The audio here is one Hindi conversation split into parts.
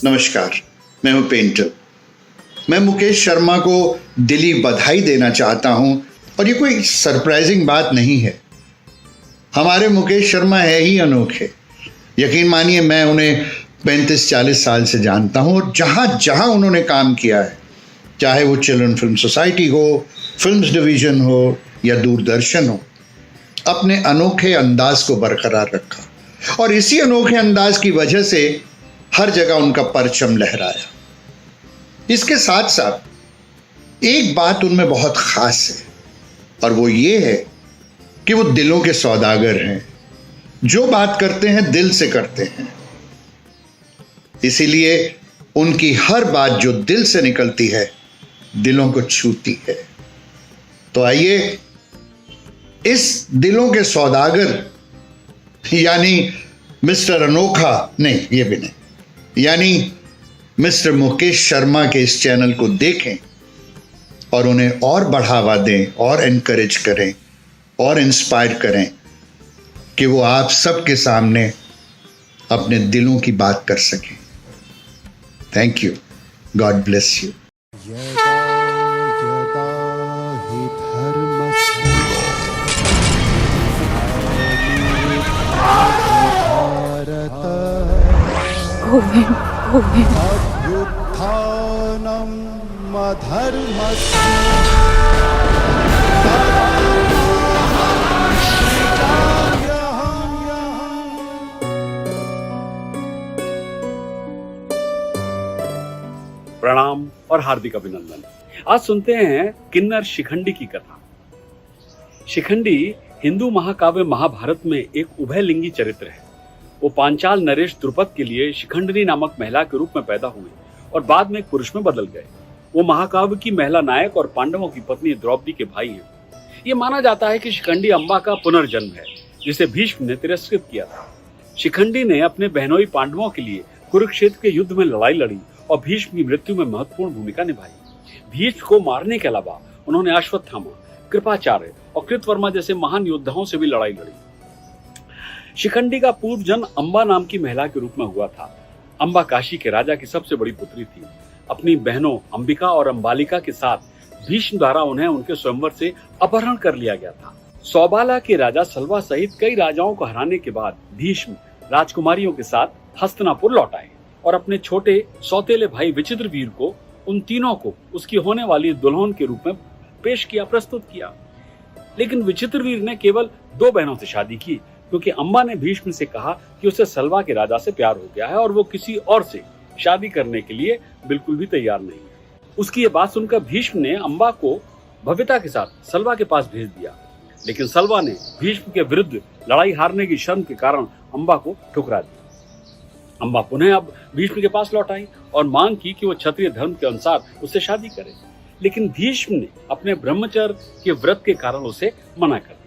नमस्कार, मैं हूं पेंटर। मैं मुकेश शर्मा को दिली बधाई देना चाहता हूं और ये कोई सरप्राइजिंग बात नहीं है। हमारे मुकेश शर्मा है ही अनोखे। यकीन मानिए, मैं उन्हें 35-40 साल से जानता हूं और जहां जहां उन्होंने काम किया है, चाहे वो चिल्ड्रन फिल्म सोसाइटी हो, फिल्म्स डिवीजन हो या दूरदर्शन हो, अपने अनोखे अंदाज को बरकरार रखा और इसी अनोखे अंदाज की वजह से हर जगह उनका परचम लहराया। इसके साथ साथ एक बात उनमें बहुत खास है और वो ये है कि वो दिलों के सौदागर हैं। जो बात करते हैं दिल से करते हैं, इसीलिए उनकी हर बात जो दिल से निकलती है दिलों को छूती है। तो आइए इस दिलों के सौदागर यानी मिस्टर अनोखा, नहीं ये भी नहीं, यानी मिस्टर मुकेश शर्मा के इस चैनल को देखें और उन्हें और बढ़ावा दें और एनकरेज करें और इंस्पायर करें कि वो आप सबके सामने अपने दिलों की बात कर सकें। Thank you. God bless you. यदा यदा हि धर्मस्य अभ्युत्थानम् अधर्मस्य प्रणाम और हार्दिक अभिनंदन। आज सुनते हैं किन्नर शिखंडी की कथा। शिखंडी हिंदू महाकाव्य महाभारत में एक उभयलिंगी चरित्र है। वो पांचाल नरेश द्रुपद के लिए शिखंडिनी नामक महिला के रूप में पैदा हुए और बाद में एक पुरुष में बदल गए। वो महाकाव्य की महिला नायक और पांडवों की पत्नी द्रौपदी के भाई हैं। ये माना जाता है कि शिखंडी अम्बा का पुनर्जन्म है, जिसे भीष्म ने तिरस्कृत किया था। शिखंडी ने अपने बहनोई पांडवों के लिए कुरुक्षेत्र के युद्ध में लड़ाई लड़ी और भीष्म की मृत्यु में महत्वपूर्ण भूमिका निभाई। भीष्म को मारने के अलावा उन्होंने अश्वत्थामा, कृपाचार्य और कृतवर्मा जैसे महान योद्धाओं से भी लड़ाई लड़ी। शिखंडी का पूर्व जन्म अम्बा नाम की महिला के रूप में हुआ था। अम्बा काशी के राजा की सबसे बड़ी पुत्री थी। अपनी बहनों अंबिका और अंबालिका के साथ भीष्म द्वारा उन्हें उनके स्वयंवर से अपहरण कर लिया गया था। सौबाला के राजा सलवा सहित कई राजाओं को हराने के बाद भीष्म राजकुमारियों के साथ हस्तिनापुर लौट आए और अपने छोटे सौतेले भाई विचित्रवीर को, उन तीनों को उसकी होने वाली दुल्हन के रूप में पेश किया, प्रस्तुत किया। लेकिन विचित्रवीर ने केवल 2 बहनों से शादी की, क्योंकि अम्बा ने भीष्म से कहा कि उसे सलवा के राजा से प्यार हो गया है और वो किसी और से शादी करने के लिए बिल्कुल भी तैयार नहीं है। उसकी ये बात सुनकर भीष्म ने अम्बा को भव्यता के साथ सलवा के पास भेज दिया, लेकिन सलवा ने भीष्म के विरुद्ध लड़ाई हारने की शर्म के कारण अम्बा को ठुकरा दिया। अम्बा पुनः अब भीष्म के पास लौट आई और मांग की कि वो क्षत्रिय धर्म के अनुसार उससे शादी करे, लेकिन भीष्म ने अपने ब्रह्मचर्य के व्रत के कारण उसे मना कर दिया।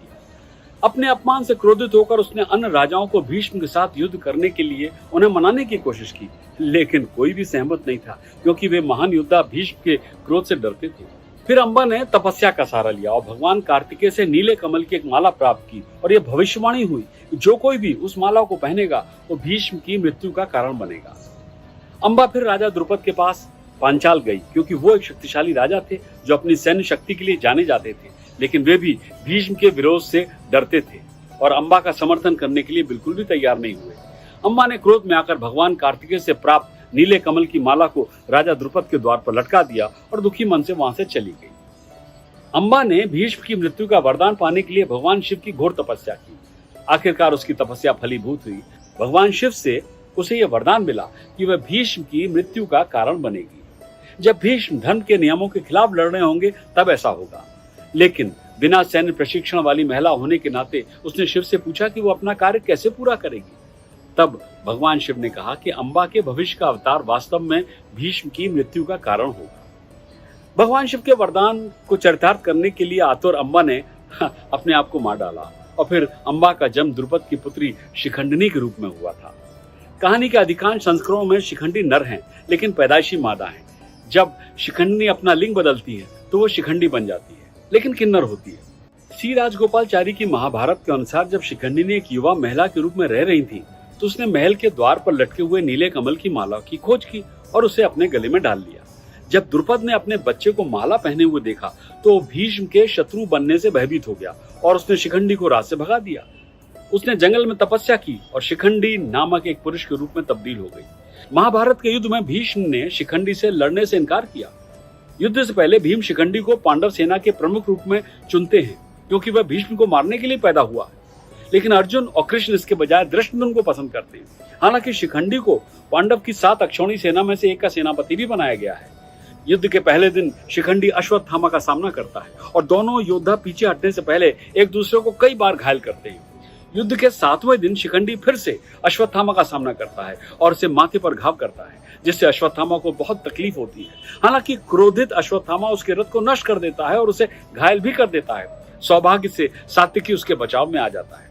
अपने अपमान से क्रोधित होकर उसने अन्य राजाओं को भीष्म के साथ युद्ध करने के लिए उन्हें मनाने की कोशिश की, लेकिन कोई भी सहमत नहीं था, क्योंकि वे महान योद्धा भीष्म के क्रोध से डरते थे। फिर अम्बा ने तपस्या का सहारा लिया और भगवान कार्तिकेय से नीले कमल की एक माला प्राप्त की और यह भविष्यवाणी हुई कि जो कोई भी उस माला को पहनेगा वो भीष्म की मृत्यु का कारण बनेगा। अम्बा फिर राजा द्रुपद के पास पांचाल गई, क्योंकि वो एक शक्तिशाली राजा थे जो अपनी सैन्य शक्ति के लिए जाने जाते थे, लेकिन वे भी भीष्म के विरोध से डरते थे और अम्बा का समर्थन करने के लिए बिल्कुल भी तैयार नहीं हुए। अम्बा ने क्रोध में आकर भगवान कार्तिकेय से प्राप्त नीले कमल की माला को राजा द्रुपद के द्वार पर लटका दिया और दुखी मन से वहां से चली गई। अम्बा ने भीष्म की मृत्यु का वरदान पाने के लिए भगवान शिव की घोर तपस्या की। आखिरकार उसकी तपस्या फलीभूत हुई। भगवान शिव से उसे यह वरदान मिला कि वह भीष्म की मृत्यु का कारण बनेगी। जब भीष्म धर्म के नियमों के खिलाफ लड़ रहे होंगे तब ऐसा होगा। लेकिन बिना सैन्य प्रशिक्षण वाली महिला होने के नाते उसने शिव से पूछा कि वो अपना कार्य कैसे पूरा करेगी। तब भगवान शिव ने कहा कि अम्बा के भविष्य का अवतार वास्तव में भीष्म की मृत्यु का कारण होगा। भगवान शिव के वरदान को चरितार्थ करने के लिए आतुर अम्बा ने अपने आप को मार डाला और फिर अम्बा का जन्म द्रुपद की पुत्री शिखंडिनी के रूप में हुआ था। कहानी के अधिकांश संस्करणों में शिखंडी नर हैं, लेकिन पैदाइशी मादा हैं। जब शिखंडिनी अपना लिंग बदलती है तो वो शिखंडी बन जाती है, लेकिन किन्नर होती है। श्री राजगोपालचारी की महाभारत के अनुसार जब शिखंडिनी एक युवा महिला के रूप में रह रही थी तो उसने महल के द्वार पर लटके हुए नीले कमल की माला की खोज की और उसे अपने गले में डाल लिया। जब द्रुपद ने अपने बच्चे को माला पहने हुए देखा तो भीष्म के शत्रु बनने से भयभीत हो गया और उसने शिखंडी को राज से भगा दिया। उसने जंगल में तपस्या की और शिखंडी नामक एक पुरुष के रूप में तब्दील हो गई। महाभारत के युद्ध में भीष्म ने शिखंडी से लड़ने से इनकार किया। युद्ध से पहले भीम शिखंडी को पांडव सेना के प्रमुख रूप में चुनते हैं क्योंकि वह भीष्म को मारने के लिए पैदा हुआ है, लेकिन अर्जुन और कृष्ण इसके बजाय धृष्टद्युम्न को पसंद करते हैं। हालांकि शिखंडी को पांडव की 7 अक्षौणी सेना में से एक का सेनापति भी बनाया गया है। युद्ध के पहले दिन शिखंडी अश्वत्थामा का सामना करता है और दोनों योद्धा पीछे हटने से पहले एक दूसरे को कई बार घायल करते हैं। युद्ध के 7वें दिन शिखंडी फिर से अश्वत्थामा का सामना करता है और उसे माथे पर घाव करता है, जिससे अश्वत्थामा को बहुत तकलीफ होती है। हालांकि क्रोधित अश्वत्थामा उसके रथ को नष्ट कर देता है और उसे घायल भी कर देता है। सौभाग्य से सात्विकी उसके बचाव में आ जाता है।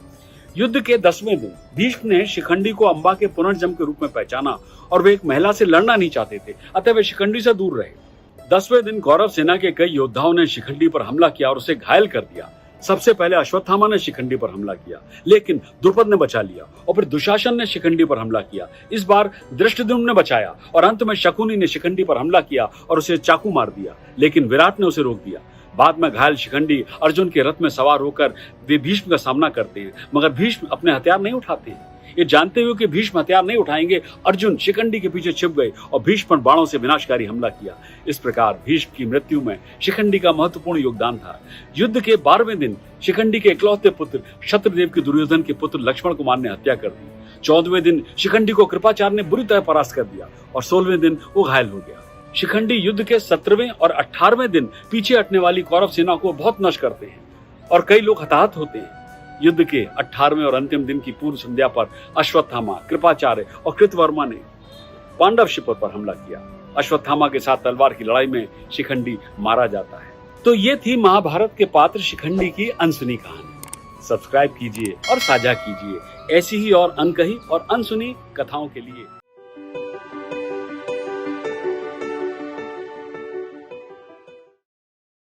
युद्ध के 10वें दिन भीष्म ने शिखंडी को अंबा के पुनर्जन्म के रूप में पहचाना और वे एक महिला से लड़ना नहीं चाहते थे, अतः वे शिखंडी से दूर रहे। 10वें दिन कौरव सेना के कई योद्धाओं ने शिखंडी पर हमला किया और उसे घायल कर दिया। सबसे पहले अश्वत्थामा ने शिखंडी पर हमला किया, लेकिन द्रुपद ने बचा लिया और फिर दुशासन ने शिखंडी पर हमला किया। इस बार धृष्टद्युम्न ने बचाया और अंत में शकुनी ने शिखंडी पर हमला किया और उसे चाकू मार दिया, लेकिन विराट ने उसे रोक दिया। बाद में घायल शिखंडी अर्जुन के रथ में सवार होकर वे भीष्म का सामना करते हैं, मगर भीष्म अपने हथियार नहीं उठाते हैं। ये जानते हुए कि भीष्म हथियार नहीं उठाएंगे, अर्जुन शिखंडी के पीछे छिप गए और भीष्म पर बाणों से विनाशकारी हमला किया। इस प्रकार भीष्म की मृत्यु में शिखंडी का महत्वपूर्ण योगदान था। युद्ध के 12वें दिन शिखंडी के इकलौते पुत्र शत्रुदेव के दुर्योधन के पुत्र लक्ष्मण कुमार ने हत्या कर दी। 14वें दिन शिखंडी को कृपाचार्य ने बुरी तरह परास्त कर दिया और 16वें दिन वो घायल हो गया। शिखंडी युद्ध के 17वें और 18वें दिन पीछे हटने वाली कौरव सेना को बहुत नष्ट करते हैं और कई लोग हताहत होते हैं। युद्ध के 18वें और अंतिम दिन की पूर्व संध्या पर अश्वत्थामा, कृपाचार्य और कृतवर्मा ने पांडव शिविर पर हमला किया। अश्वत्थामा के साथ तलवार की लड़ाई में शिखंडी मारा जाता है। तो ये थी महाभारत के पात्र शिखंडी की अनसुनी कहानी। सब्सक्राइब कीजिए और साझा कीजिए ऐसी ही और अनकही और अनसुनी कथाओं के लिए।